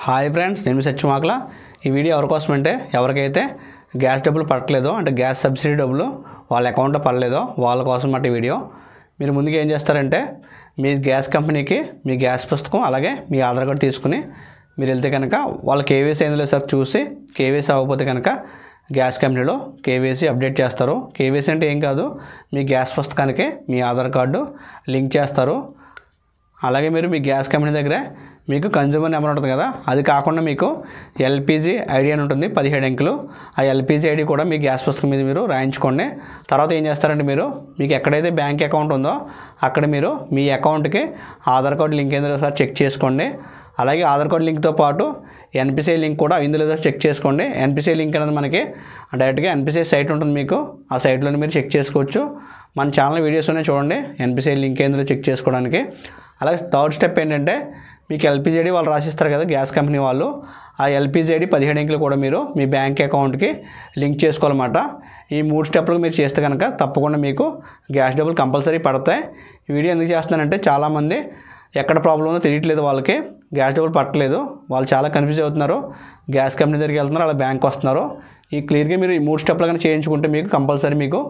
Hi friends, నేను సత్యమాకల. ఈ video ఎవరి కోసం అంటే ఎవరికైతే గ్యాస్ డబ్బులు పడట్లేదో అంటే గ్యాస్ సబ్సిడీ డబ్బులు వాళ్ళ అకౌంట్లో పడలేదో వాళ్ళ కోసం అన్నమాట ఈ వీడియో. మీరు ముందుగా ఏం చేస్తారంటే మీ గ్యాస్ కంపెనీకి మీ గ్యాస్ పుస్తకం అలాగే మీ ఆధార్ కార్డు తీసుకుని మీరు వెళ్తే కనుక వాళ్ళ కేవైసీ అయిందో సార్ చూసి కేవైసీ అవ్వకపోతే కనుక గ్యాస్ కంపెనీలో కేవైసీ అప్డేట్ చేస్తారు. కేవైసీ అంటే ఏం కాదు, మీ గ్యాస్ పుస్తకానికి మీ ఆధార్ కార్డు లింక్ చేస్తారు. అలాగే మీరు మీ గ్యాస్ కంపెనీ దగ్గర మీకు కన్జ్యూమర్ నెంబర్ ఉంటుంది కదా, అది కాకుండా మీకు ఎల్పిజి ఐడి అని ఉంటుంది 17 అంకెలు. ఆ ఎల్పిజి ఐడి కూడా మీ గ్యాస్ పుస్తకం మీద మీరు రాయించుకోండి. తర్వాత ఏం చేస్తారంటే మీకు ఎక్కడైతే బ్యాంక్ అకౌంట్ ఉందో అక్కడ మీరు మీ అకౌంట్కి ఆధార్ కార్డు లింక్ అయిందో సార్ చెక్ చేసుకోండి. అలాగే ఆధార్ కార్డు లింక్తో పాటు ఎన్పిసిఐ లింక్ కూడా అయిందో లేదో చెక్ చేసుకోండి. ఎన్పిసిఐ లింక్ అనేది మనకి డైరెక్ట్గా ఎన్పిసిఐ సైట్ ఉంటుంది, మీకు ఆ సైట్లోనే మీరు చెక్ చేసుకోవచ్చు. మన ఛానల్ వీడియోస్లోనే చూడండి ఎన్పిసిఐ లింక్ అయిందో చెక్ చేసుకోవడానికి. అలాగే థర్డ్ స్టెప్ ఏంటంటే మీకు ఎల్పిజి ఐడి వాళ్ళు రాసిస్తారు కదా గ్యాస్ కంపెనీ వాళ్ళు, ఆ ఎల్పిజి ఐడి 17 అంకెలు కూడా మీరు మీ బ్యాంక్ అకౌంట్కి లింక్ చేసుకోవాలన్నమాట. ఈ 3 స్టెప్లు మీరు చేస్తే కనుక తప్పకుండా మీకు గ్యాస్ డబ్బులు కంపల్సరీ పడతాయి. ఈ వీడియో ఎందుకు చేస్తున్నానంటే చాలామంది ఎక్కడ ప్రాబ్లం ఉందో తెలియట్లేదు, వాళ్ళకి గ్యాస్ డబ్బులు పట్టలేదు, వాళ్ళు చాలా కన్ఫ్యూజ్ అవుతున్నారు. గ్యాస్ కంపెనీ దగ్గరికి వెళ్తున్నారు, అలా బ్యాంక్ వస్తున్నారు. ఈ క్లియర్గా మీరు ఈ 3 స్టెప్లు కానీ చేయించుకుంటే మీకు కంపల్సరీ మీకు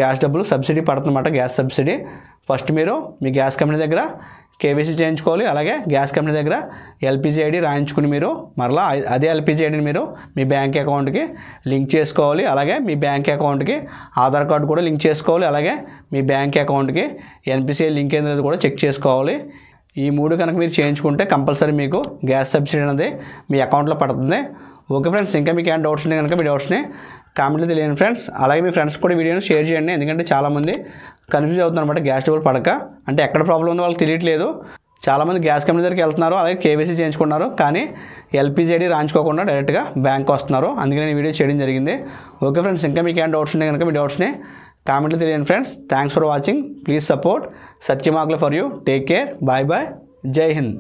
గ్యాస్ డబ్బులు సబ్సిడీ పడుతుందన్నమాట, గ్యాస్ సబ్సిడీ. ఫస్ట్ మీరు మీ గ్యాస్ కంపెనీ దగ్గర కేవైసీ చేయించుకోవాలి. అలాగే గ్యాస్ కంపెనీ దగ్గర ఎల్పిజి ఐడి రాయించుకుని మీరు మరలా అదే ఎల్పిజి ఐడిని మీరు మీ బ్యాంక్ అకౌంట్కి లింక్ చేసుకోవాలి. అలాగే మీ బ్యాంక్ అకౌంట్కి ఆధార్ కార్డు కూడా లింక్ చేసుకోవాలి. అలాగే మీ బ్యాంక్ అకౌంట్కి ఎన్పిసిఐ లింక్ అనేది కూడా చెక్ చేసుకోవాలి. ఈ 3 కనుక మీరు చేయించుకుంటే కంపల్సరీ మీకు గ్యాస్ సబ్సిడీ అనేది మీ అకౌంట్లో పడుతుంది. ఓకే ఫ్రెండ్స్, ఇంకా మీకు ఏమైనా డౌట్స్ ఉన్నాయి కనుక మీ డౌట్స్ని కామెంట్లో తెలియని ఫ్రెండ్స్. అలాగే మీ ఫ్రెండ్స్ కూడా వీడియోని షేర్ చేయండి, ఎందుకంటే చాలామంది కన్ఫ్యూజ్ అవుతున్నారు అనమాట గ్యాస్ డబ్బులు పడక. అంటే ఎక్కడ ప్రాబ్లం ఉందో వాళ్ళకి తెలియట్లేదు. చాలామంది గ్యాస్ కంపెనీ దగ్గరికి వెళ్తున్నారు, అలాగే కేవైసీ చేయించుకున్నారు, కానీ ఎల్పిజి ఐడి రాయించుకోకుండా డైరెక్ట్గా బ్యాంక్ వస్తున్నారు. అందుకే నేను వీడియో చేయడం జరిగింది. ఓకే ఫ్రెండ్స్, ఇంకా మీకు ఏమైనా డౌట్స్ ఉన్నాయి కనుక మీ డౌట్స్ని కామెంట్లో తెలియని friends. Thanks for watching. Please support సత్యమాకల for you. Take care. Bye bye. జై హింద్.